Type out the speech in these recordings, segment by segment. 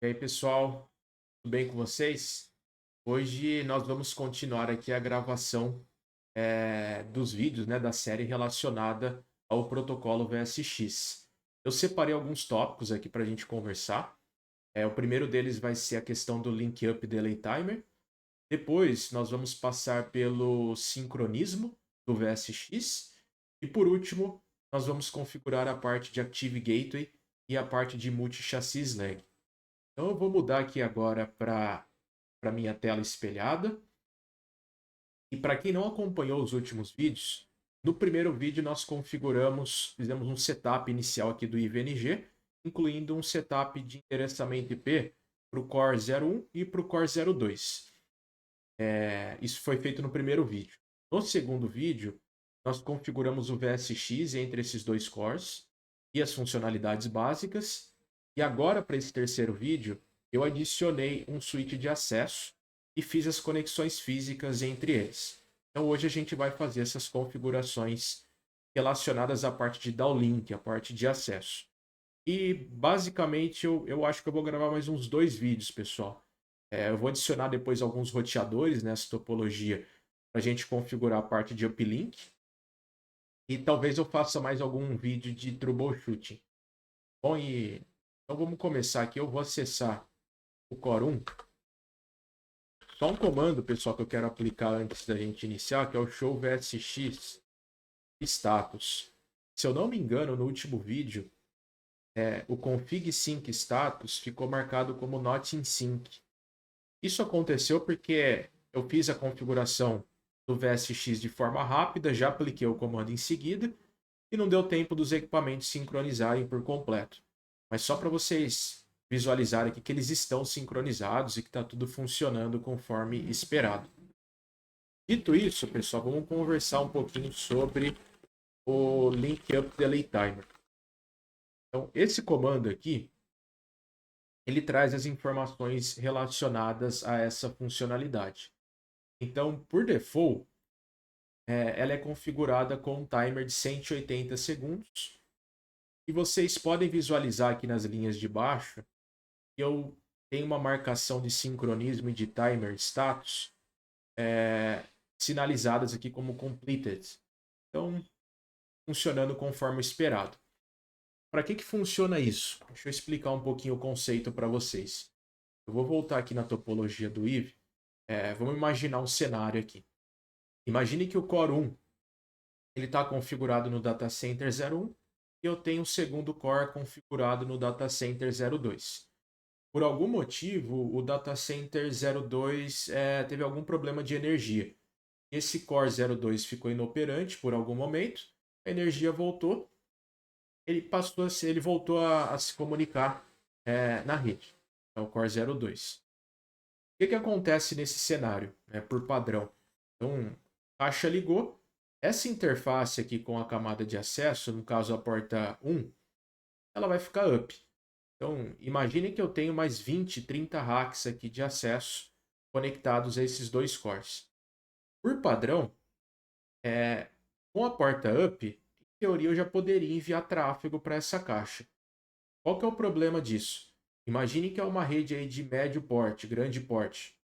E aí, pessoal, tudo bem com vocês? Hoje nós vamos continuar aqui a gravação dos vídeos, né, da série relacionada ao protocolo VSX. Eu separei alguns tópicos aqui para a gente conversar. O primeiro deles vai ser a questão do Link Up Delay Timer. Depois, nós vamos passar pelo sincronismo do VSX. E por último, nós vamos configurar a parte de Active Gateway e a parte de Multi-Chassis Lag. Então eu vou mudar aqui agora para minha tela espelhada. E para quem não acompanhou os últimos vídeos, no primeiro vídeo nós fizemos um setup inicial aqui do IVNG, incluindo um setup de endereçamento IP para o Core 01 e para o Core 02. Isso foi feito no primeiro vídeo. No segundo vídeo, nós configuramos o VSX entre esses dois cores e as funcionalidades básicas. E agora, para esse terceiro vídeo, eu adicionei um switch de acesso e fiz as conexões físicas entre eles. Então hoje a gente vai fazer essas configurações relacionadas à parte de downlink, a parte de acesso. E basicamente eu acho que eu vou gravar mais uns 2 vídeos, pessoal. Eu vou adicionar depois alguns roteadores nessa topologia para a gente configurar a parte de uplink. E talvez eu faça mais algum vídeo de troubleshooting. Bom, então vamos começar aqui. Eu vou acessar o Core 1. Só um comando, pessoal, que eu quero aplicar antes da gente iniciar, que é o show VSX status. Se eu não me engano, no último vídeo, o config sync status ficou marcado como not in sync. Isso aconteceu porque eu fiz a configuração do VSX de forma rápida, já apliquei o comando em seguida e não deu tempo dos equipamentos sincronizarem por completo. Mas só para vocês visualizarem aqui que eles estão sincronizados e que está tudo funcionando conforme esperado. Dito isso, pessoal, vamos conversar um pouquinho sobre o Link Up Delay Timer. Então, esse comando aqui, ele traz as informações relacionadas a essa funcionalidade. Então, por default, ela é configurada com um timer de 180 segundos. E vocês podem visualizar aqui nas linhas de baixo que eu tenho uma marcação de sincronismo e de timer status sinalizadas aqui como completed. Então, funcionando conforme esperado. Para que funciona isso? Deixa eu explicar um pouquinho o conceito para vocês. Eu vou voltar aqui na topologia do IVE. Vamos imaginar um cenário aqui. Imagine que o Core 1 está configurado no Data Center 01 e eu tenho o segundo core configurado no Data Center 02. Por algum motivo, o Data Center 02 teve algum problema de energia. Esse Core 02 ficou inoperante por algum momento, a energia voltou, ele voltou a se comunicar na rede, é o Core 02. O que acontece nesse cenário, por padrão? Então, a caixa ligou, essa interface aqui com a camada de acesso, no caso a porta 1, ela vai ficar up. Então, imagine que eu tenho mais 20, 30 racks aqui de acesso conectados a esses dois cores. Por padrão, com a porta up, em teoria eu já poderia enviar tráfego para essa caixa. Qual que é o problema disso? Imagine que é uma rede aí de médio porte, grande porte,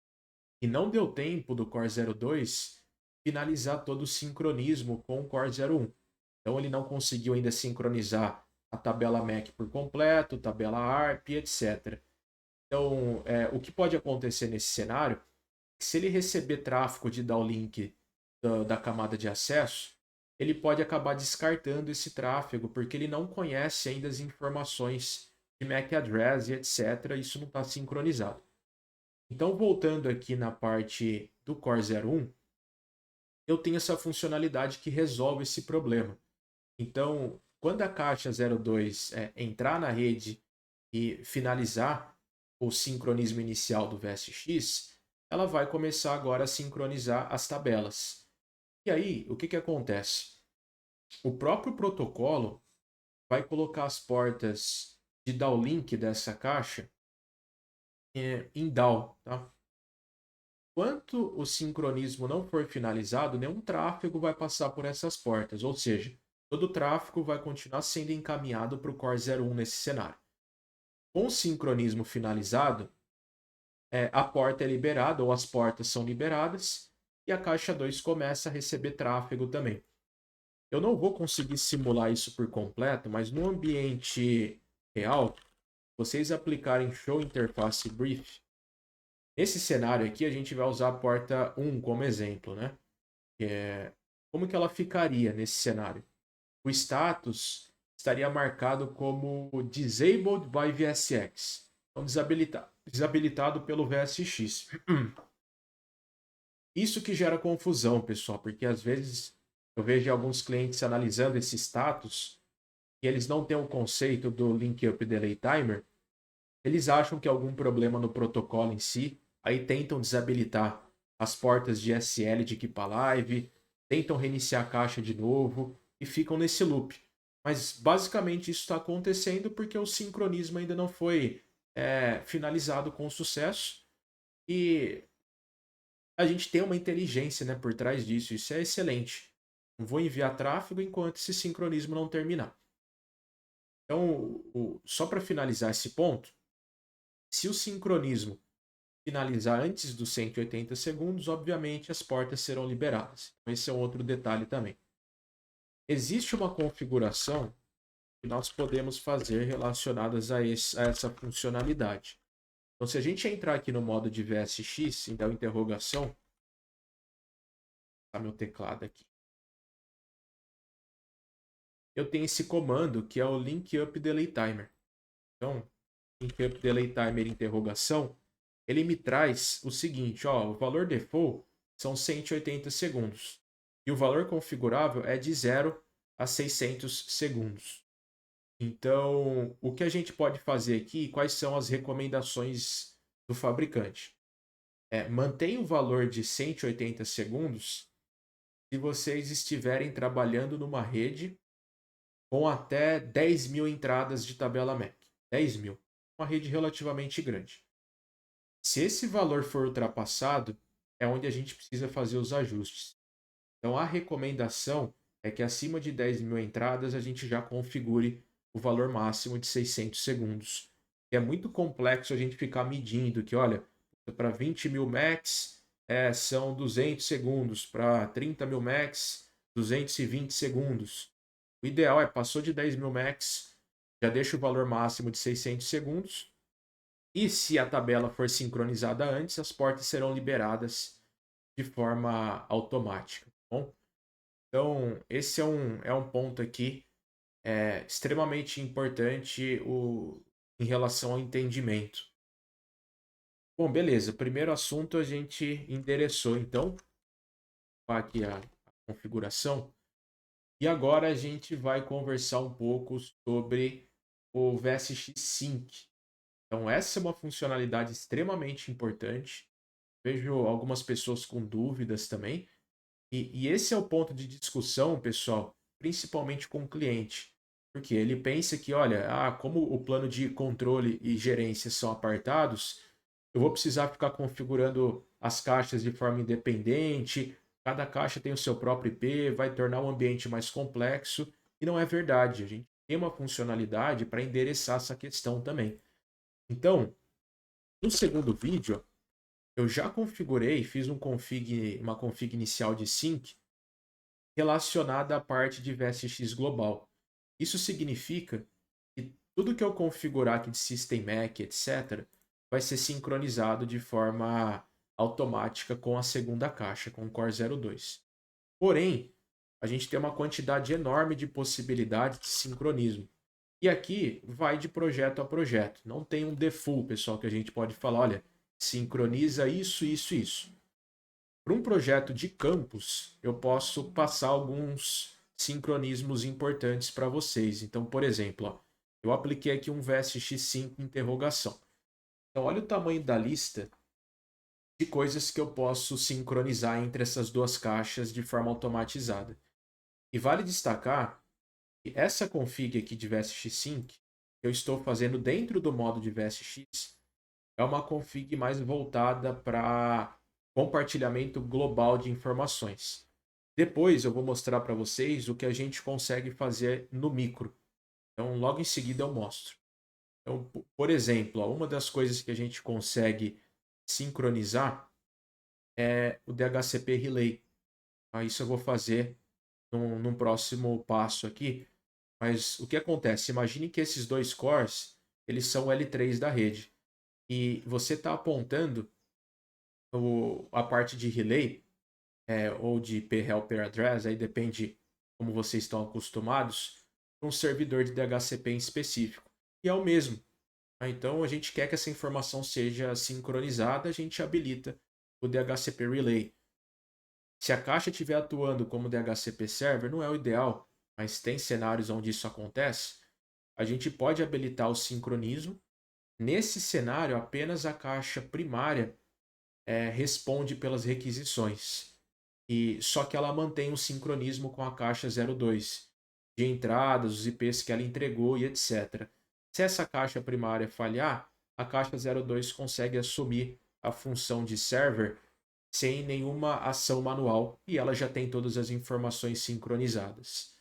e não deu tempo do Core 02 finalizar todo o sincronismo com o Core 01. Então ele não conseguiu ainda sincronizar a tabela MAC por completo, tabela ARP, etc. Então, o que pode acontecer nesse cenário é que se ele receber tráfego de downlink da camada de acesso, ele pode acabar descartando esse tráfego, porque ele não conhece ainda as informações de MAC address e etc. Isso não está sincronizado. Então, voltando aqui na parte do Core 01, eu tenho essa funcionalidade que resolve esse problema. Então, quando a caixa 02 entrar na rede e finalizar o sincronismo inicial do VSX, ela vai começar agora a sincronizar as tabelas. E aí, o que acontece? O próprio protocolo vai colocar as portas de downlink dessa caixa em down. Tá? Enquanto o sincronismo não for finalizado, nenhum tráfego vai passar por essas portas, ou seja, todo o tráfego vai continuar sendo encaminhado para o Core 01 nesse cenário. Com o sincronismo finalizado, a porta é liberada, ou as portas são liberadas, e a caixa 2 começa a receber tráfego também. Eu não vou conseguir simular isso por completo, mas no ambiente real, vocês aplicarem show interface brief, nesse cenário aqui a gente vai usar a porta 1 como exemplo, né? Como que ela ficaria nesse cenário? O status estaria marcado como disabled by VSX, então desabilitado pelo VSX. Isso que gera confusão, pessoal, porque às vezes eu vejo alguns clientes analisando esse status e eles não têm o conceito do Link Up Delay Timer. Eles acham que é algum problema no protocolo em si, aí tentam desabilitar as portas de SL de Keep Alive, tentam reiniciar a caixa de novo e ficam nesse loop. Mas basicamente isso está acontecendo porque o sincronismo ainda não foi finalizado com sucesso e a gente tem uma inteligência, né, por trás disso. Isso é excelente. Não vou enviar tráfego enquanto esse sincronismo não terminar. Então, só para finalizar esse ponto, se o sincronismo finalizar antes dos 180 segundos, obviamente as portas serão liberadas. Esse é um outro detalhe também. Existe uma configuração que nós podemos fazer relacionadas a essa funcionalidade. Então, se a gente entrar aqui no modo de VSX e dar uma interrogação, tá meu teclado aqui. Eu tenho esse comando que é o Link Up Delay Timer. Então, Link Up Delay Timer interrogação, ele me traz o seguinte, ó, o valor default são 180 segundos e o valor configurável é de 0 a 600 segundos. Então, o que a gente pode fazer aqui, quais são as recomendações do fabricante? Mantenha o valor de 180 segundos se vocês estiverem trabalhando numa rede com até 10 mil entradas de tabela MAC. 10 mil. Uma rede relativamente grande. Se esse valor for ultrapassado, é onde a gente precisa fazer os ajustes. Então, a recomendação é que acima de 10 mil entradas a gente já configure o valor máximo de 600 segundos. É muito complexo a gente ficar medindo que, olha, para 20 mil max são 200 segundos, para 30 mil max, 220 segundos. O ideal passou de 10 mil max, já deixa o valor máximo de 600 segundos. E se a tabela for sincronizada antes, as portas serão liberadas de forma automática. Tá bom? Então, esse é um ponto aqui extremamente importante em relação ao entendimento. Bom, beleza. Primeiro assunto a gente endereçou, então, aqui a configuração. E agora a gente vai conversar um pouco sobre o VSX Sync. Então, essa é uma funcionalidade extremamente importante. Vejo algumas pessoas com dúvidas também. E esse é o ponto de discussão, pessoal, principalmente com o cliente. Porque ele pensa que, olha, como o plano de controle e gerência são apartados, eu vou precisar ficar configurando as caixas de forma independente, cada caixa tem o seu próprio IP, vai tornar o ambiente mais complexo, e não é verdade. A gente tem uma funcionalidade para endereçar essa questão também. Então, no segundo vídeo, eu já configurei, fiz uma config inicial de sync relacionada à parte de VSX global. Isso significa que tudo que eu configurar aqui de System MAC, etc., vai ser sincronizado de forma automática com a segunda caixa, com o Core 02. Porém, a gente tem uma quantidade enorme de possibilidades de sincronismo. E aqui vai de projeto a projeto. Não tem um default, pessoal, que a gente pode falar, olha, sincroniza isso, isso, isso. Para um projeto de campus, eu posso passar alguns sincronismos importantes para vocês. Então, por exemplo, ó, eu apliquei aqui um VSX5 interrogação. Então, olha o tamanho da lista de coisas que eu posso sincronizar entre essas duas caixas de forma automatizada. E vale destacar que essa config aqui de VSX5 que eu estou fazendo dentro do modo de VSX é uma config mais voltada para compartilhamento global de informações. Depois eu vou mostrar para vocês o que a gente consegue fazer no micro. Então, logo em seguida eu mostro. Então, por exemplo, ó, uma das coisas que a gente consegue sincronizar é o DHCP Relay. Isso eu vou fazer num próximo passo aqui. Mas o que acontece? Imagine que esses dois cores, eles são o L3 da rede. E você está apontando a parte de relay, ou de P-Helper Address, aí depende como vocês estão acostumados, para um servidor de DHCP em específico. E é o mesmo. Então a gente quer que essa informação seja sincronizada, a gente habilita o DHCP Relay. Se a caixa estiver atuando como DHCP Server, não é o ideal, mas tem cenários onde isso acontece, a gente pode habilitar o sincronismo. Nesse cenário, apenas a caixa primária responde pelas requisições. E só que ela mantém o sincronismo com a caixa 02 de entradas, os IPs que ela entregou e etc. Se essa caixa primária falhar, a caixa 02 consegue assumir a função de server sem nenhuma ação manual e ela já tem todas as informações sincronizadas.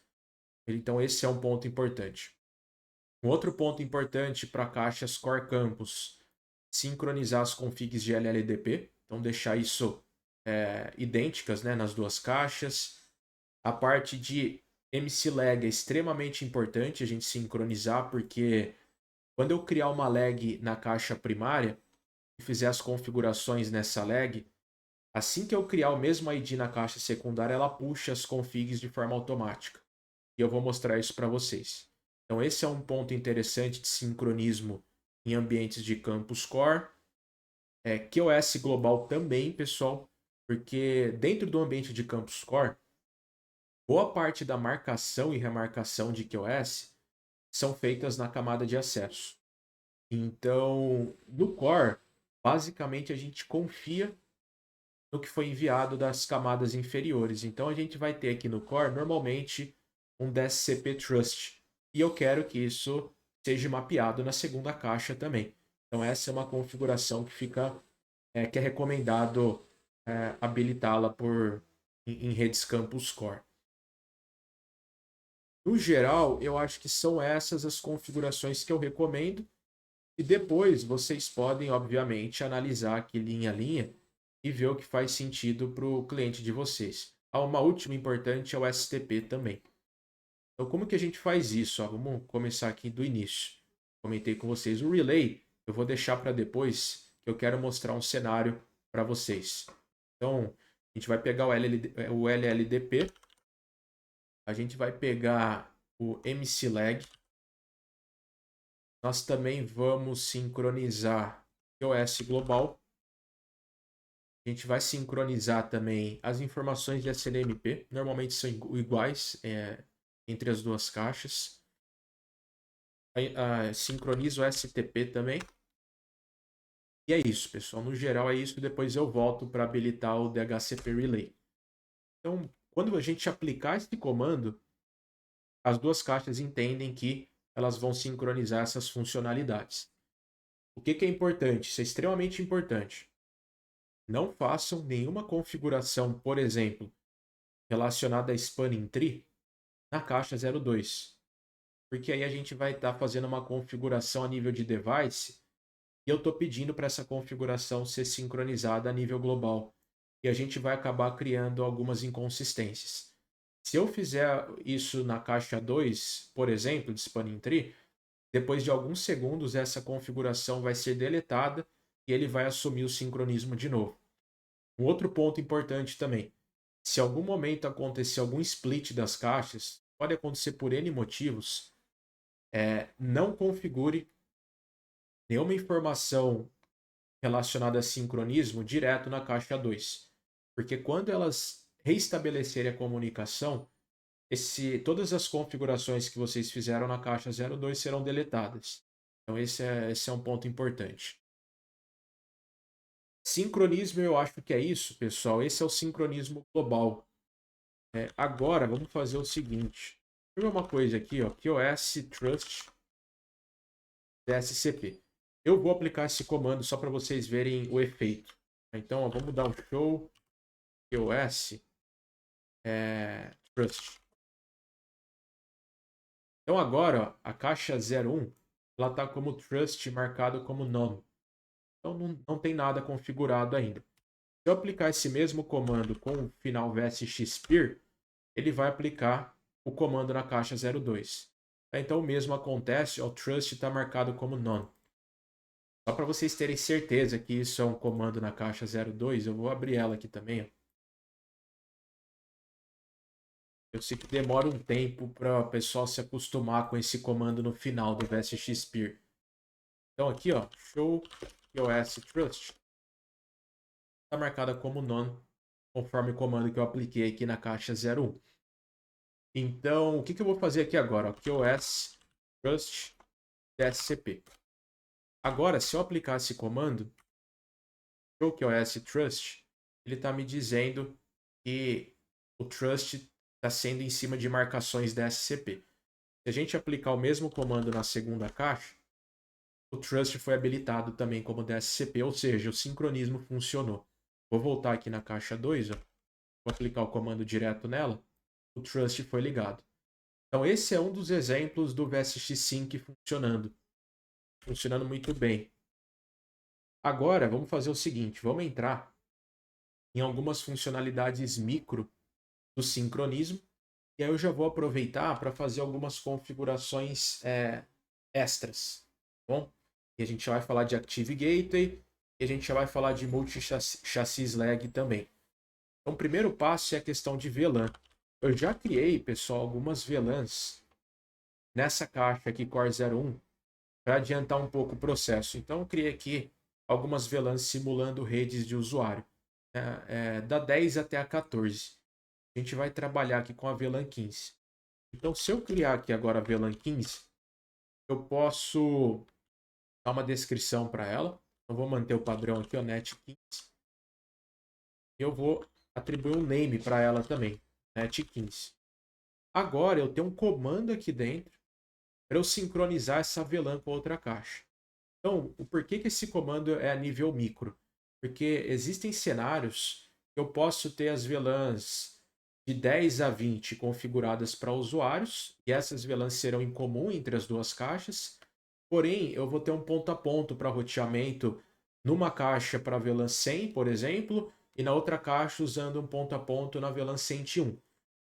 Então esse é um ponto importante. Um outro ponto importante para caixas Core Campus, sincronizar as configs de LLDP, então deixar isso idênticas, né, nas duas caixas. A parte de MC-Lag é extremamente importante a gente sincronizar, porque quando eu criar uma lag na caixa primária e fizer as configurações nessa lag, assim que eu criar o mesmo ID na caixa secundária, ela puxa as configs de forma automática. E eu vou mostrar isso para vocês. Então esse é um ponto interessante de sincronismo em ambientes de campus core. QoS global também, pessoal, porque dentro do ambiente de campus core, boa parte da marcação e remarcação de QoS são feitas na camada de acesso. Então, no core, basicamente a gente confia no que foi enviado das camadas inferiores. Então a gente vai ter aqui no core normalmente um DSCP Trust. E eu quero que isso seja mapeado na segunda caixa também. Então essa é uma configuração que que é recomendado habilitá-la em redes campus core. No geral, eu acho que são essas as configurações que eu recomendo. E depois vocês podem, obviamente, analisar aqui linha a linha e ver o que faz sentido para o cliente de vocês. Uma última importante é o STP também. Então, como que a gente faz isso? Vamos começar aqui do início. Comentei com vocês o relay, eu vou deixar para depois, que eu quero mostrar um cenário para vocês. Então, a gente vai pegar o LLDP, a gente vai pegar o MC-Lag, nós também vamos sincronizar QoS global. A gente vai sincronizar também as informações de SNMP, normalmente são iguais entre as duas caixas. Sincroniza o STP também. E é isso, pessoal. No geral é isso. Depois eu volto para habilitar o DHCP Relay. Então, quando a gente aplicar esse comando, as duas caixas entendem que elas vão sincronizar essas funcionalidades. O que é importante? Isso é extremamente importante. Não façam nenhuma configuração, por exemplo, relacionada a Spanning Tree na caixa 02. Porque aí a gente vai estar fazendo uma configuração a nível de device e eu estou pedindo para essa configuração ser sincronizada a nível global. E a gente vai acabar criando algumas inconsistências. Se eu fizer isso na caixa 2, por exemplo, de Spanning Tree, depois de alguns segundos essa configuração vai ser deletada e ele vai assumir o sincronismo de novo. Um outro ponto importante também, se algum momento acontecer algum split das caixas, pode acontecer por N motivos, não configure nenhuma informação relacionada a sincronismo direto na caixa 2. Porque quando elas reestabelecerem a comunicação, todas as configurações que vocês fizeram na caixa 02 serão deletadas. Então esse é um ponto importante. Sincronismo eu acho que é isso, pessoal. Esse é o sincronismo global. Agora vamos fazer o seguinte. Deixa eu ver uma coisa aqui, ó. QoS Trust DSCP. Eu vou aplicar esse comando só para vocês verem o efeito. Então, ó, vamos dar um show QoS Trust. Então agora, ó, a caixa 01 ela está como trust marcado como none. Então não tem nada configurado ainda. Se eu aplicar esse mesmo comando com o final vsxpeer, ele vai aplicar o comando na caixa 02. Então o mesmo acontece, o trust está marcado como none. Só para vocês terem certeza que isso é um comando na caixa 02, eu vou abrir ela aqui também. Ó. Eu sei que demora um tempo para o pessoal se acostumar com esse comando no final do vsxpeer. Então aqui, ó, show QoS trust está marcada como none, conforme o comando que eu apliquei aqui na caixa 01. Então, o que eu vou fazer aqui agora? QoS trust DSCP. Agora, se eu aplicar esse comando, show QoS trust, ele está me dizendo que o trust está sendo em cima de marcações DSCP. Se a gente aplicar o mesmo comando na segunda caixa, o trust foi habilitado também como DSCP, ou seja, o sincronismo funcionou. Vou voltar aqui na caixa 2, ó, vou aplicar o comando direto nela, o trust foi ligado. Então esse é um dos exemplos do VSX Sync funcionando muito bem. Agora vamos fazer o seguinte, vamos entrar em algumas funcionalidades micro do sincronismo, e aí eu já vou aproveitar para fazer algumas configurações extras, tá bom? E a gente vai falar de Active Gateway e a gente já vai falar de Multi-Chassis Lag também. Então o primeiro passo é a questão de VLAN. Eu já criei, pessoal, algumas VLANs nessa caixa aqui Core 01 para adiantar um pouco o processo. Então eu criei aqui algumas VLANs simulando redes de usuário, da 10 até a 14. A gente vai trabalhar aqui com a VLAN 15. Então se eu criar aqui agora a VLAN 15, eu posso dar uma descrição para ela. Eu vou manter o padrão aqui, o net 15. Eu vou atribuir um name para ela também, net 15. Agora eu tenho um comando aqui dentro para eu sincronizar essa VLAN com outra caixa. Então, o porquê que esse comando é a nível micro? Porque existem cenários que eu posso ter as VLANs de 10 a 20 configuradas para usuários, e essas VLANs serão em comum entre as duas caixas. Porém, eu vou ter um ponto a ponto para roteamento numa caixa para VLAN 100, por exemplo, e na outra caixa usando um ponto a ponto na VLAN 101.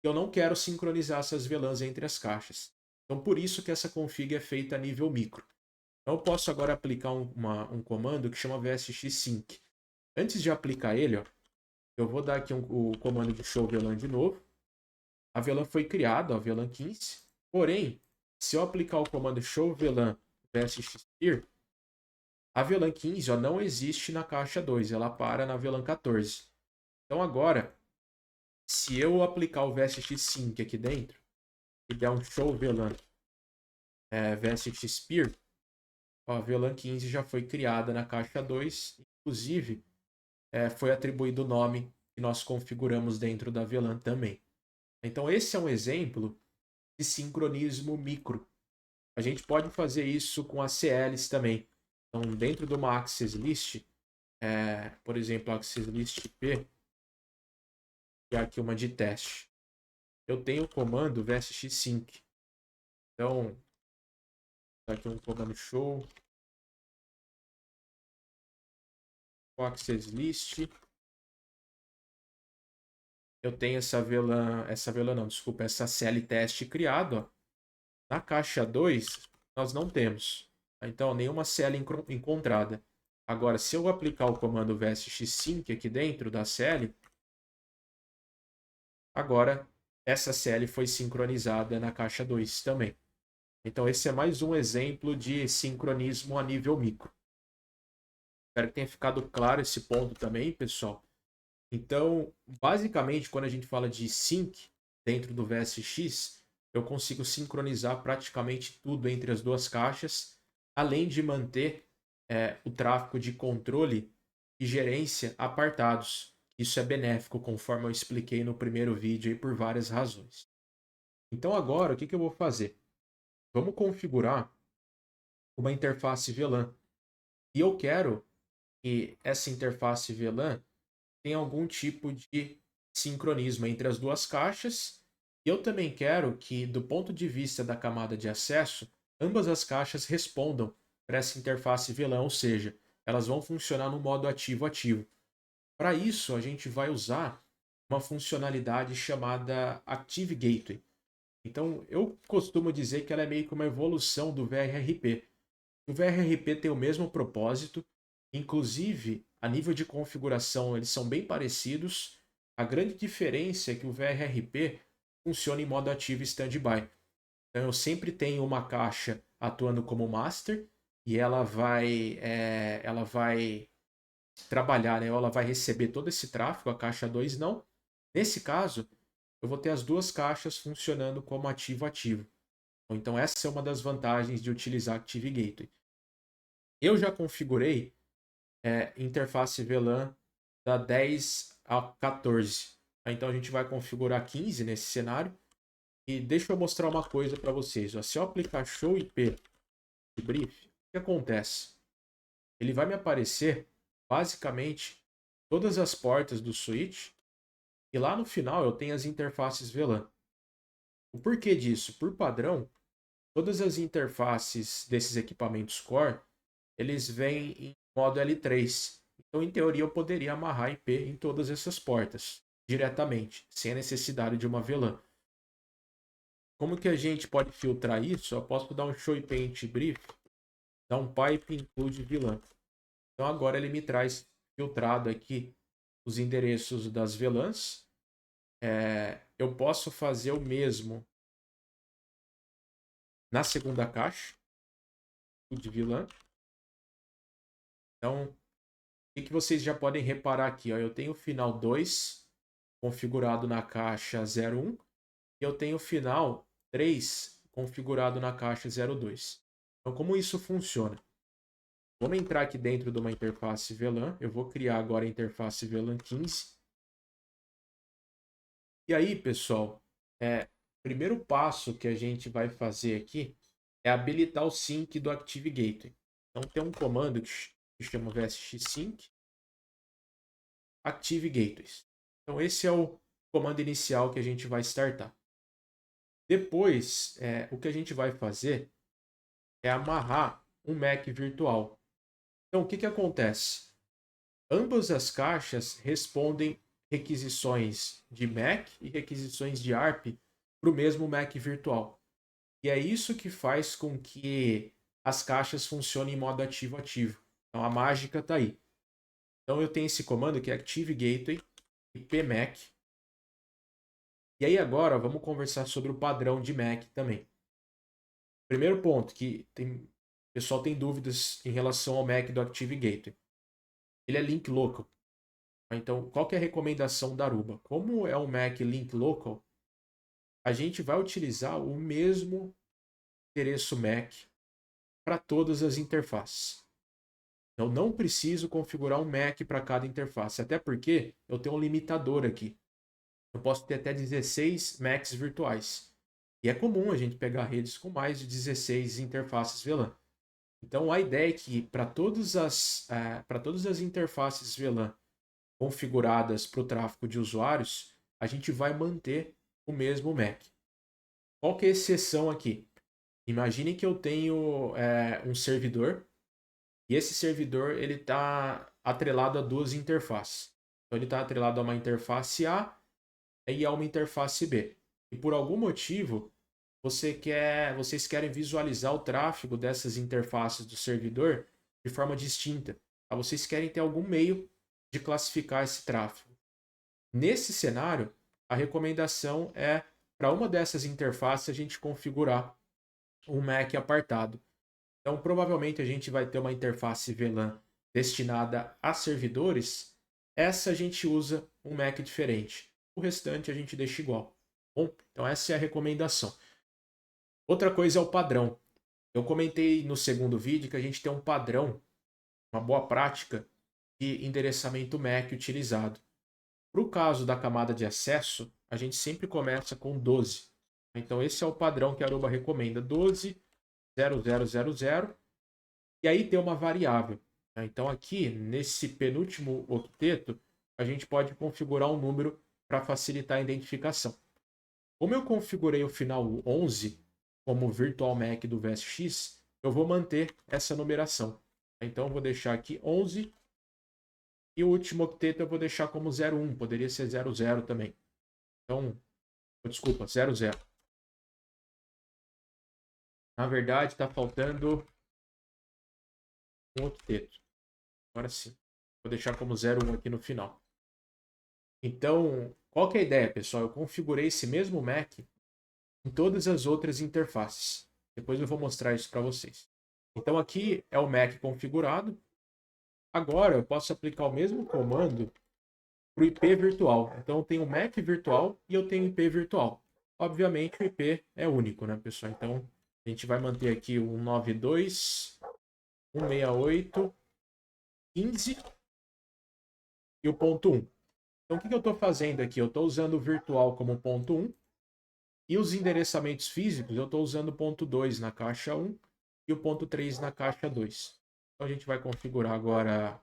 Eu não quero sincronizar essas VLANs entre as caixas. Então, por isso que essa config é feita a nível micro. Então, eu posso agora aplicar um comando que chama VSX Sync. Antes de aplicar ele, ó, eu vou dar aqui o comando de show VLAN de novo. A VLAN foi criada, a VLAN 15. Porém, se eu aplicar o comando show VLAN VSX Peer, a VLAN 15 ó, não existe na caixa 2, ela para na VLAN 14. Então agora, se eu aplicar o VSX Sync aqui dentro e der um show VLAN VSX Peer, a VLAN 15 já foi criada na caixa 2, inclusive foi atribuído o nome que nós configuramos dentro da VLAN também. Então esse é um exemplo de sincronismo micro. A gente pode fazer isso com as CLs também. Então dentro de uma Access List, por exemplo, Access List P, que é aqui uma de teste, eu tenho o comando VSX Sync. Então, aqui um comando show Access List. Eu tenho essa VLAN não, desculpa, essa CL teste criado, ó. Na caixa 2, nós não temos. Então, nenhuma CL encontrada. Agora, se eu aplicar o comando VSX Sync aqui dentro da CL, agora essa CL foi sincronizada na caixa 2 também. Então, esse é mais um exemplo de sincronismo a nível micro. Espero que tenha ficado claro esse ponto também, pessoal. Então, basicamente, quando a gente fala de sync dentro do VSX, eu consigo sincronizar praticamente tudo entre as duas caixas, além de manter o tráfego de controle e gerência apartados. Isso é benéfico, conforme eu expliquei no primeiro vídeo, aí, por várias razões. Então, agora, o que eu vou fazer? Vamos configurar uma interface VLAN. E eu quero que essa interface VLAN tem algum tipo de sincronismo entre as duas caixas. E eu também quero que, do ponto de vista da camada de acesso, ambas as caixas respondam para essa interface VLAN, ou seja, elas vão funcionar no modo ativo-ativo. Para isso, a gente vai usar uma funcionalidade chamada Active Gateway. Então, eu costumo dizer que ela é meio que uma evolução do VRRP. O VRRP tem o mesmo propósito, inclusive, a nível de configuração, eles são bem parecidos. A grande diferença é que o VRRP funciona em modo ativo e standby. Então, eu sempre tenho uma caixa atuando como master e ela vai trabalhar, né? Ela vai receber todo esse tráfego, a caixa 2 não. Nesse caso, eu vou ter as duas caixas funcionando como ativo-ativo. Então, essa é uma das vantagens de utilizar Active Gateway. Eu já configurei interface VLAN da 10 a 14. Então, a gente vai configurar 15 nesse cenário. E deixa eu mostrar uma coisa para vocês. Se eu aplicar show IP de brief, o que acontece? Ele vai me aparecer, basicamente, todas as portas do switch. E lá no final eu tenho as interfaces VLAN. O porquê disso? Por padrão, todas as interfaces desses equipamentos Core, eles vêm em modo L3. Então, em teoria, eu poderia amarrar IP em todas essas portas, diretamente, sem a necessidade de uma VLAN. Como que a gente pode filtrar isso? Eu posso dar um show IP int brief, dar um pipe include VLAN. Então, agora ele me traz filtrado aqui os endereços das VLANs. Eu posso fazer o mesmo na segunda caixa de VLAN. Então, o que vocês já podem reparar aqui? Eu tenho o final 2 configurado na caixa 01 e eu tenho o final 3 configurado na caixa 02. Então, como isso funciona? Vamos entrar aqui dentro de uma interface VLAN. Eu vou criar agora a interface VLAN 15. E aí, pessoal, o primeiro passo que a gente vai fazer aqui é habilitar o sync do Active Gateway. Então, tem um comando que chama VSX Sync Active Gateways. Então, esse é o comando inicial que a gente vai startar. Depois, o que a gente vai fazer é amarrar um Mac virtual. Então, o que acontece? Ambas as caixas respondem requisições de Mac e requisições de ARP para o mesmo Mac virtual. E é isso que faz com que as caixas funcionem em modo ativo-ativo. Então, a mágica está aí. Então, eu tenho esse comando que é Active Gateway ipmac. E aí agora vamos conversar sobre o padrão de Mac também. Primeiro ponto, que o pessoal tem dúvidas em relação ao Mac do Active Gateway. Ele é link local. Então, qual que é a recomendação da Aruba? Como é um Mac link local, a gente vai utilizar o mesmo endereço MAC para todas as interfaces. Eu não preciso configurar um MAC para cada interface, até porque eu tenho um limitador aqui. Eu posso ter até 16 Macs virtuais. E é comum a gente pegar redes com mais de 16 interfaces VLAN. Então a ideia é que para todas as interfaces VLAN configuradas para o tráfego de usuários, a gente vai manter o mesmo MAC. Qual que é a exceção aqui? Imagine que eu tenho um servidor e esse servidor ele está atrelado a duas interfaces. Então ele está atrelado a uma interface A e a uma interface B. E por algum motivo vocês querem visualizar o tráfego dessas interfaces do servidor de forma distinta. Vocês querem ter algum meio de classificar esse tráfego. Nesse cenário, a recomendação é para uma dessas interfaces a gente configurar um MAC apartado. Então, provavelmente a gente vai ter uma interface VLAN destinada a servidores. Essa a gente usa um MAC diferente. O restante a gente deixa igual. Bom, então essa é a recomendação. Outra coisa é o padrão. Eu comentei no segundo vídeo que a gente tem um padrão, uma boa prática de endereçamento MAC utilizado. Para o caso da camada de acesso, a gente sempre começa com 12. Então esse é o padrão que a Aruba recomenda, 12.0000. E aí tem uma variável. Então aqui, nesse penúltimo octeto, a gente pode configurar um número para facilitar a identificação. Como eu configurei o final 11, como Virtual MAC do VSX, eu vou manter essa numeração. Então, eu vou deixar aqui 11. E o último octeto eu vou deixar como 01. Poderia ser 00 também. Então, desculpa, 00. Na verdade, está faltando um octeto. Agora sim. Vou deixar como 01 aqui no final. Então, qual que é a ideia, pessoal? Eu configurei esse mesmo Mac em todas as outras interfaces. Depois eu vou mostrar isso para vocês. Então, aqui é o Mac configurado. Agora, eu posso aplicar o mesmo comando para o IP virtual. Então, eu tenho Mac virtual e eu tenho IP virtual. Obviamente, o IP é único, né, pessoal? Então, a gente vai manter aqui o 192.168.15 e o ponto 1. Então, o que eu estou fazendo aqui? Eu estou usando o virtual como ponto 1 e os endereçamentos físicos eu estou usando o ponto 2 na caixa 1 e o ponto 3 na caixa 2. Então, a gente vai configurar agora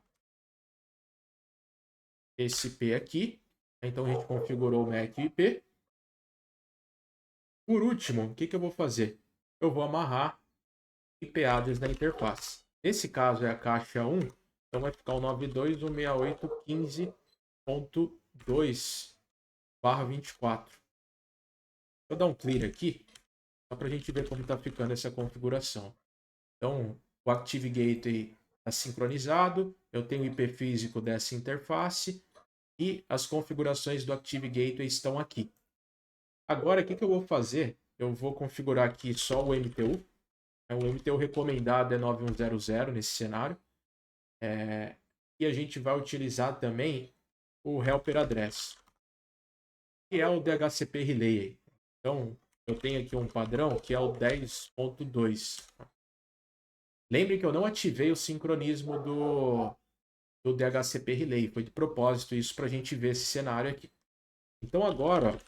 esse IP aqui. Então, a gente configurou o MAC IP. Por último, o que eu vou fazer? Eu vou amarrar IP address na interface. Nesse caso é a caixa 1, então vai ficar o 92.168.15.2/24. Vou dar um clear aqui, só para a gente ver como está ficando essa configuração. Então, o Active Gateway está sincronizado, eu tenho o IP físico dessa interface e as configurações do Active Gateway estão aqui. Agora, o que eu vou fazer? Eu vou configurar aqui só o MTU. O MTU recomendado é 9100 nesse cenário. E a gente vai utilizar também o Helper Address, que é o DHCP Relay. Então, eu tenho aqui um padrão que é o 10.2. Lembre que eu não ativei o sincronismo do DHCP Relay. Foi de propósito isso para a gente ver esse cenário aqui. Então, agora, ó,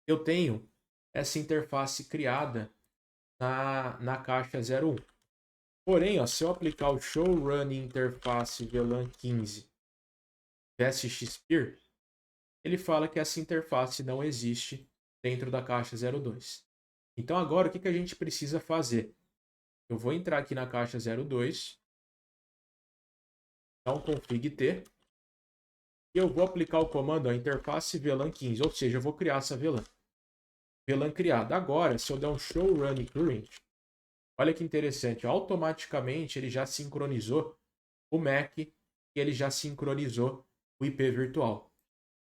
eu tenho essa interface criada na caixa 01. Porém, ó, se eu aplicar o Show Run Interface VLAN 15 VSX Peer, ele fala que essa interface não existe dentro da caixa 02. Então agora o que a gente precisa fazer? Eu vou entrar aqui na caixa 02, dar um config t, e eu vou aplicar o comando a interface VLAN 15, ou seja, eu vou criar essa VLAN. VLAN criada. Agora, se eu der um show run current, olha que interessante, automaticamente ele já sincronizou o MAC e ele já sincronizou o IP virtual.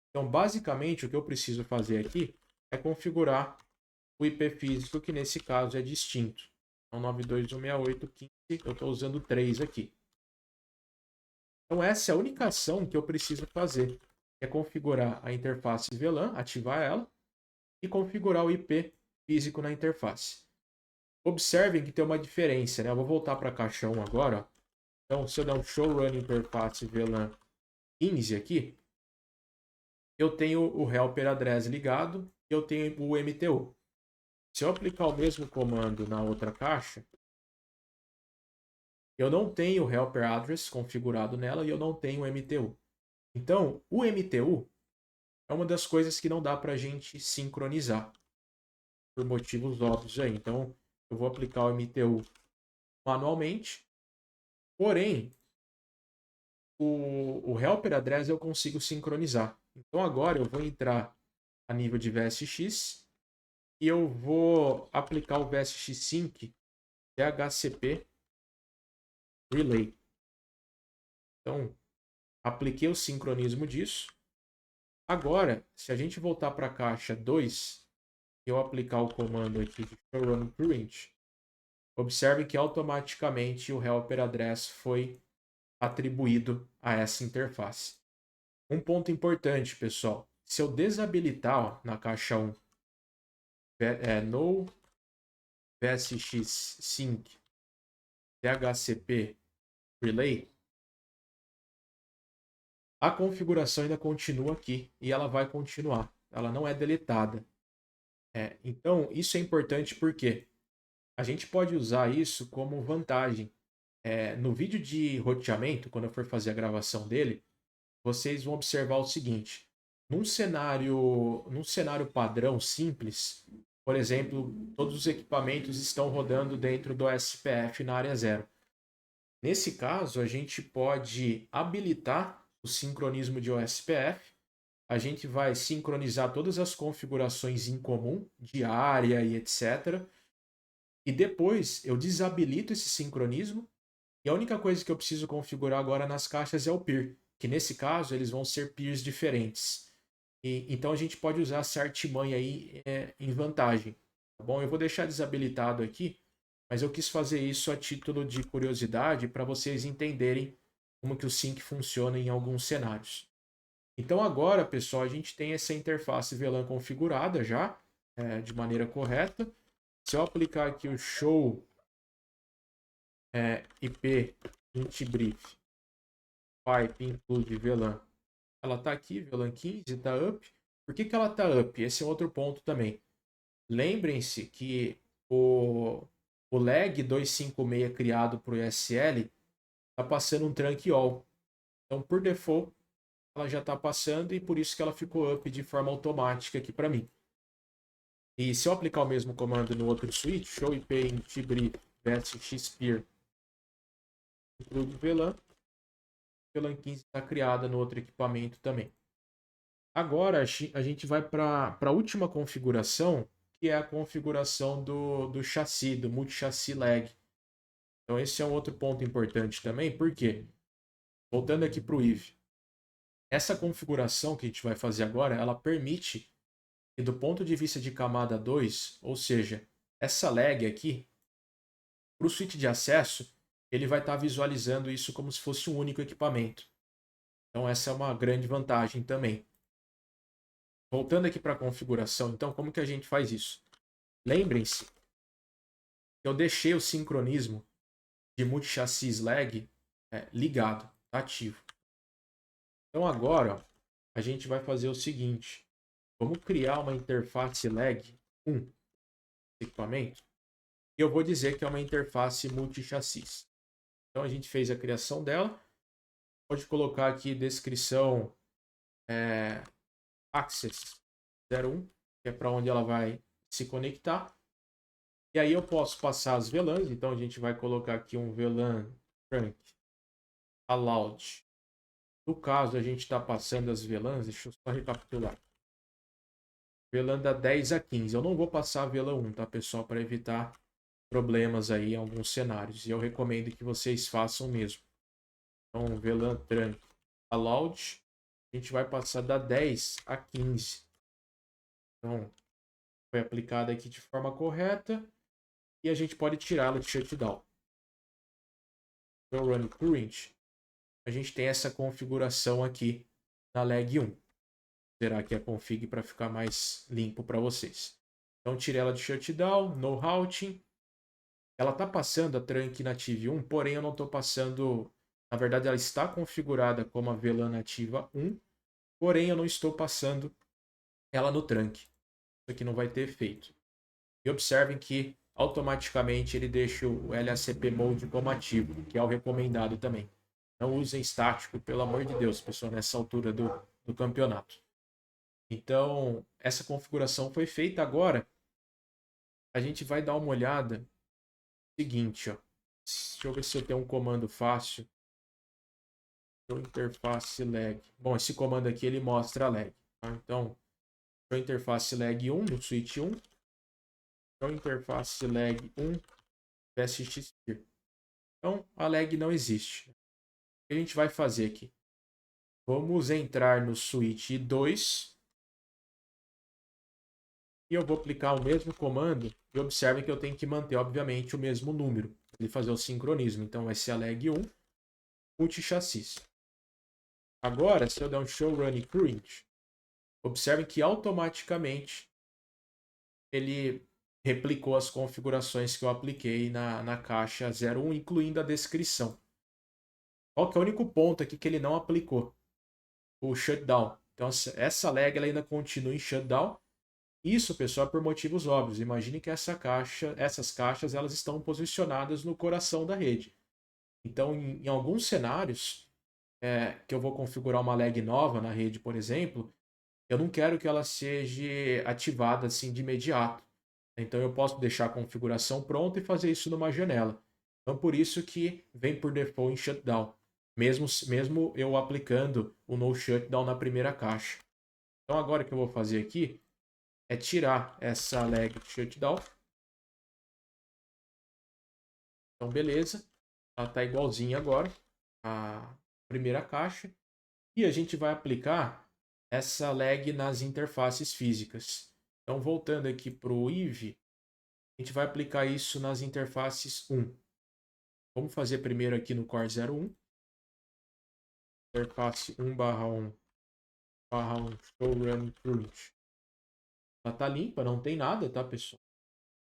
Então, basicamente, o que eu preciso fazer aqui é configurar o IP físico, que nesse caso é distinto. Então, 92.168.15, eu estou usando 3 aqui. Então, essa é a única ação que eu preciso fazer. É configurar a interface VLAN, ativar ela, e configurar o IP físico na interface. Observem que tem uma diferença, né? Eu vou voltar para a caixa 1 agora. Ó. Então, se eu der um show run interface VLAN 15 aqui, eu tenho o helper address ligado e eu tenho o MTU. Se eu aplicar o mesmo comando na outra caixa, eu não tenho o helper address configurado nela e eu não tenho o MTU. Então, o MTU é uma das coisas que não dá para a gente sincronizar, por motivos óbvios aí. Então, eu vou aplicar o MTU manualmente, porém, o helper address eu consigo sincronizar. Então, agora eu vou entrar a nível de VSX e eu vou aplicar o VSX Sync DHCP Relay. Então, apliquei o sincronismo disso. Agora, se a gente voltar para a caixa 2 e eu aplicar o comando aqui de run current, observe que automaticamente o helper address foi atribuído a essa interface. Um ponto importante, pessoal, se eu desabilitar ó, na caixa 1 no VSX Sync DHCP Relay, a configuração ainda continua aqui e ela vai continuar. Ela não é deletada. Então, isso é importante porque a gente pode usar isso como vantagem. No vídeo de roteamento, quando eu for fazer a gravação dele, vocês vão observar o seguinte. Num cenário padrão simples, por exemplo, todos os equipamentos estão rodando dentro do SPF na área 0. Nesse caso, a gente pode habilitar o sincronismo de OSPF. A gente vai sincronizar todas as configurações em comum, de área e etc. E depois eu desabilito esse sincronismo. E a única coisa que eu preciso configurar agora nas caixas é o peer, que nesse caso eles vão ser peers diferentes. Então a gente pode usar essa artimanha aí em vantagem. Tá bom? Eu vou deixar desabilitado aqui, mas eu quis fazer isso a título de curiosidade para vocês entenderem como que o sync funciona em alguns cenários. Então agora, pessoal, a gente tem essa interface VLAN configurada já, de maneira correta. Se eu aplicar aqui o show IP int brief pipe include VLAN, ela está aqui, VLAN 15, está up. Por que ela está up? Esse é outro ponto também. Lembrem-se que o lag 256 criado para o ESL está passando um trunk all. Então, por default, ela já está passando e por isso que ela ficou up de forma automática aqui para mim. E se eu aplicar o mesmo comando no outro switch, show IP em tbrief vest xpeer include VLAN, VLAN 15 está criada no outro equipamento também. Agora a gente vai para a última configuração, que é a configuração do chassi, do multi-chassi lag. Então esse é um outro ponto importante também, porque, voltando aqui para o IVE, essa configuração que a gente vai fazer agora, ela permite que do ponto de vista de camada 2, ou seja, essa lag aqui, para o switch de acesso, ele vai estar visualizando isso como se fosse um único equipamento. Então essa é uma grande vantagem também. Voltando aqui para a configuração, então como que a gente faz isso? Lembrem-se que eu deixei o sincronismo de multi-chassis lag ligado, ativo. Então agora ó, a gente vai fazer o seguinte, vamos criar uma interface lag 1 equipamento e eu vou dizer que é uma interface multi-chassis. Então a gente fez a criação dela, pode colocar aqui descrição access 01, que é para onde ela vai se conectar. E aí eu posso passar as VLANs, então a gente vai colocar aqui um VLAN trunk allowed. No caso, a gente está passando as VLANs, deixa eu só recapitular. VLAN da 10 a 15. Eu não vou passar a VLAN 1, tá, pessoal? Para evitar problemas aí em alguns cenários. E eu recomendo que vocês façam mesmo. Então, VLAN trunk allowed. A gente vai passar da 10 a 15. Então, foi aplicado aqui de forma correta. E a gente pode tirá-lo de shutdown. No run current, a gente tem essa configuração aqui na lag 1. Zerar aqui a config para ficar mais limpo para vocês. Então, tirei ela de shutdown, no routing. Ela está passando a trunk native 1, porém eu não estou passando... Na verdade, ela está configurada como a VLAN nativa 1, porém eu não estou passando ela no trunk. Isso aqui não vai ter efeito. E observem que automaticamente ele deixa o LACP mode como ativo, que é o recomendado também. Não usem estático, pelo amor de Deus, pessoal, nessa altura do campeonato. Então, essa configuração foi feita. Agora, a gente vai dar uma olhada no seguinte, ó. Deixa eu ver se eu tenho um comando fácil. Show interface lag. Bom, esse comando aqui ele mostra a lag. Tá? Então, show interface lag 1 no switch 1. Show interface lag 1 PSXP. Então, a lag não existe. O que a gente vai fazer aqui? Vamos entrar no switch 2. E eu vou aplicar o mesmo comando. E observe que eu tenho que manter, obviamente, o mesmo número. Para ele fazer o sincronismo. Então, vai ser a lag 1 multi-chassis. Agora, se eu der um show running current, observe que automaticamente ele replicou as configurações que eu apliquei na caixa 01, incluindo a descrição. Qual que é o único ponto aqui que ele não aplicou? O shutdown. Então, essa lag ela ainda continua em shutdown. Isso, pessoal, é por motivos óbvios. Imagine que essas caixas elas estão posicionadas no coração da rede. Então, em alguns cenários que eu vou configurar uma lag nova na rede, por exemplo, eu não quero que ela seja ativada assim de imediato. Então eu posso deixar a configuração pronta e fazer isso numa janela. Então por isso que vem por default em shutdown, mesmo eu aplicando o no shutdown na primeira caixa. Então agora o que eu vou fazer aqui é tirar essa leg shutdown. Então beleza, ela está igualzinha agora à primeira caixa. E a gente vai aplicar essa lag nas interfaces físicas. Então voltando aqui para o IVE, a gente vai aplicar isso nas interfaces 1. Vamos fazer primeiro aqui no Core 01. Interface 1/1/1 show run current. Ela está limpa, não tem nada, tá, pessoal?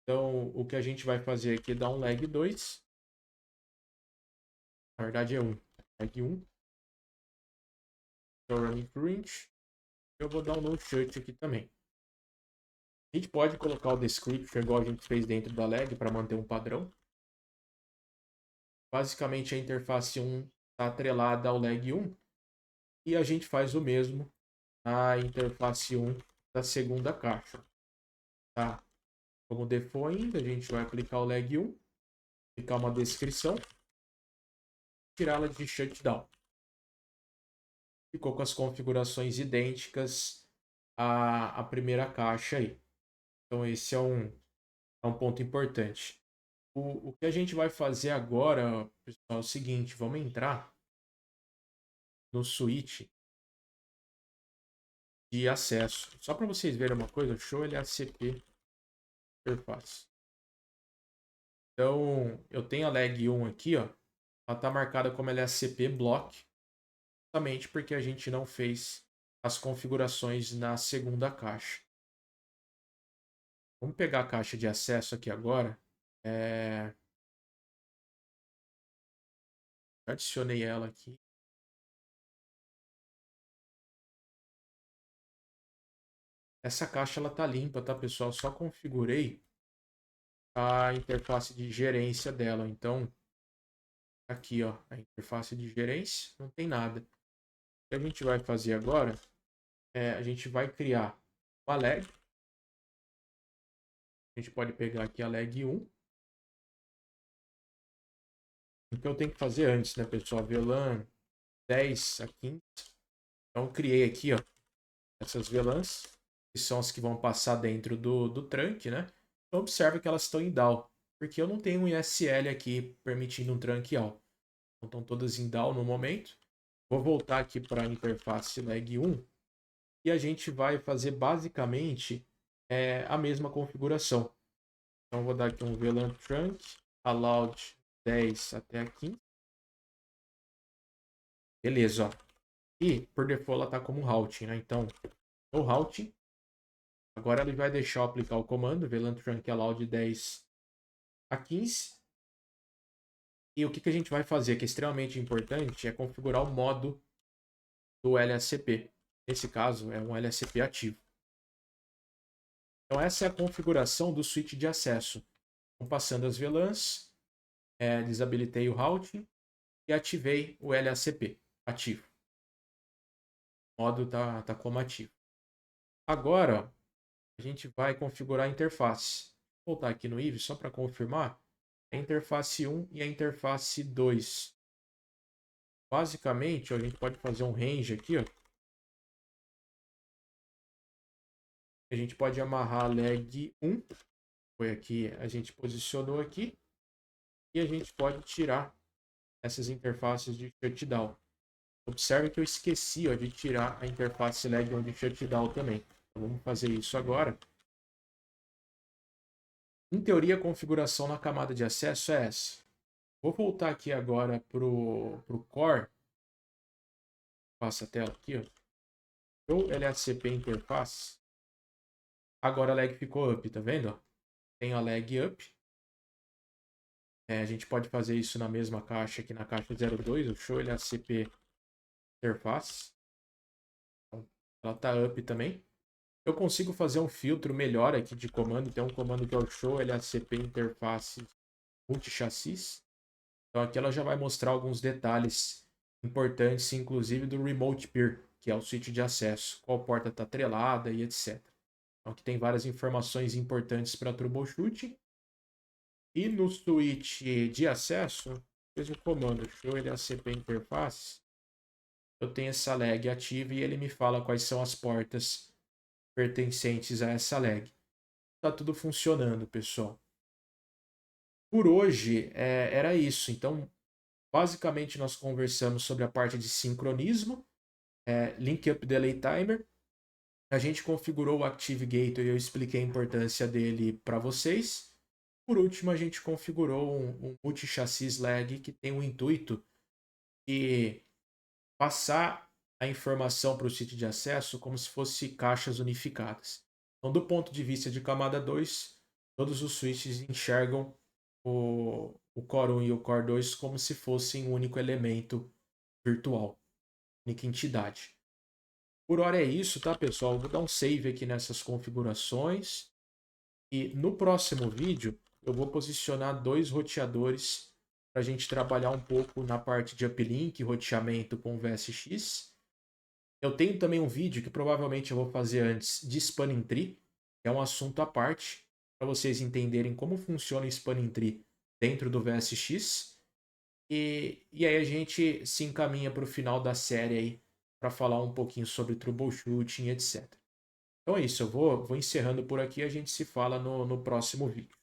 Então, o que a gente vai fazer aqui é dar um lag 2. Na verdade é 1. Lag 1. Show run current. Eu vou dar um no shut aqui também. A gente pode colocar o description igual a gente fez dentro da lag para manter um padrão. Basicamente a interface 1 está atrelada ao lag 1 e a gente faz o mesmo na interface 1 da segunda caixa. Tá? Como default ainda, a gente vai aplicar o lag 1, aplicar uma descrição, tirá-la de shutdown. Ficou com as configurações idênticas à primeira caixa aí. Então esse é um ponto importante. O que a gente vai fazer agora, pessoal, é o seguinte, vamos entrar no switch de acesso. Só para vocês verem uma coisa, show LACP interface. Então, eu tenho a lag 1 aqui, ó. Ela está marcada como LACP block, justamente porque a gente não fez as configurações na segunda caixa. Vamos pegar a caixa de acesso aqui agora. Adicionei ela aqui. Essa caixa ela tá limpa, tá, pessoal? Só configurei a interface de gerência dela. Então, aqui, ó, a interface de gerência, não tem nada. O que a gente vai fazer agora é a gente vai criar uma lag. A gente pode pegar aqui a lag 1. O que eu tenho que fazer antes, né, pessoal? VLAN 10 a 15. Então, criei aqui, ó, essas VLANs, que são as que vão passar dentro do trunk, né? Então, observe que elas estão em DAO, porque eu não tenho um ISL aqui permitindo um trunk all. Então, estão todas em DAO no momento. Vou voltar aqui para a interface lag 1 e a gente vai fazer basicamente a mesma configuração. Então, vou dar aqui um VLAN trunk, allowed 10 até a 15. Beleza, ó. E por default ela está como routing, né? Então, no routing, agora ele vai deixar eu aplicar o comando VLAN trunk allowed 10 a 15. E o que a gente vai fazer, que é extremamente importante, é configurar o modo do LACP. Nesse caso, é um LACP ativo. Então, essa é a configuração do switch de acesso. Então, passando as VLANs, desabilitei o routing e ativei o LACP ativo. O modo está como ativo. Agora, a gente vai configurar a interface. Vou voltar aqui no IVE só para confirmar. A interface 1 e a interface 2. Basicamente, ó, a gente pode fazer um range aqui, ó. A gente pode amarrar a lag 1. Foi aqui, a gente posicionou aqui. E a gente pode tirar essas interfaces de shutdown. Observe que eu esqueci, ó, de tirar a interface lag 1 de shutdown também. Então, vamos fazer isso agora. Em teoria, a configuração na camada de acesso é essa. Vou voltar aqui agora pro core. Passa a tela aqui, ó. Show LACP interface. Agora a lag ficou up, tá vendo? Tem a lag up. A gente pode fazer isso na mesma caixa aqui na caixa 02, o show LACP interface. Então, ela tá up também. Eu consigo fazer um filtro melhor aqui de comando. Tem um comando que é o show LACP interface multi-chassis. Então aqui ela já vai mostrar alguns detalhes importantes, inclusive do remote peer, que é o switch de acesso, qual porta está atrelada e etc. Então, aqui tem várias informações importantes para troubleshooting. E no switch de acesso, fez o comando show LACP interface, eu tenho essa lag ativa e ele me fala quais são as portas pertencentes a essa lag. Tá tudo funcionando, pessoal. Por hoje era isso. Então, basicamente, nós conversamos sobre a parte de sincronismo, Link Up Delay Timer. A gente configurou o Active Gateway e eu expliquei a importância dele para vocês. Por último, a gente configurou um multi-chassis lag que tem o intuito de passar a informação para o sítio de acesso como se fosse caixas unificadas. Então, do ponto de vista de camada 2, todos os switches enxergam o Core 1 e o Core 2 como se fossem um único elemento virtual, única entidade. Por hora é isso, tá, pessoal? Eu vou dar um save aqui nessas configurações. E no próximo vídeo, eu vou posicionar 2 roteadores para a gente trabalhar um pouco na parte de uplink, roteamento com VSX. Eu tenho também um vídeo que provavelmente eu vou fazer antes de Spanning Tree, que é um assunto à parte, para vocês entenderem como funciona o Spanning Tree dentro do VSX. E aí a gente se encaminha para o final da série aí para falar um pouquinho sobre troubleshooting, etc. Então é isso, eu vou encerrando por aqui, a gente se fala no próximo vídeo.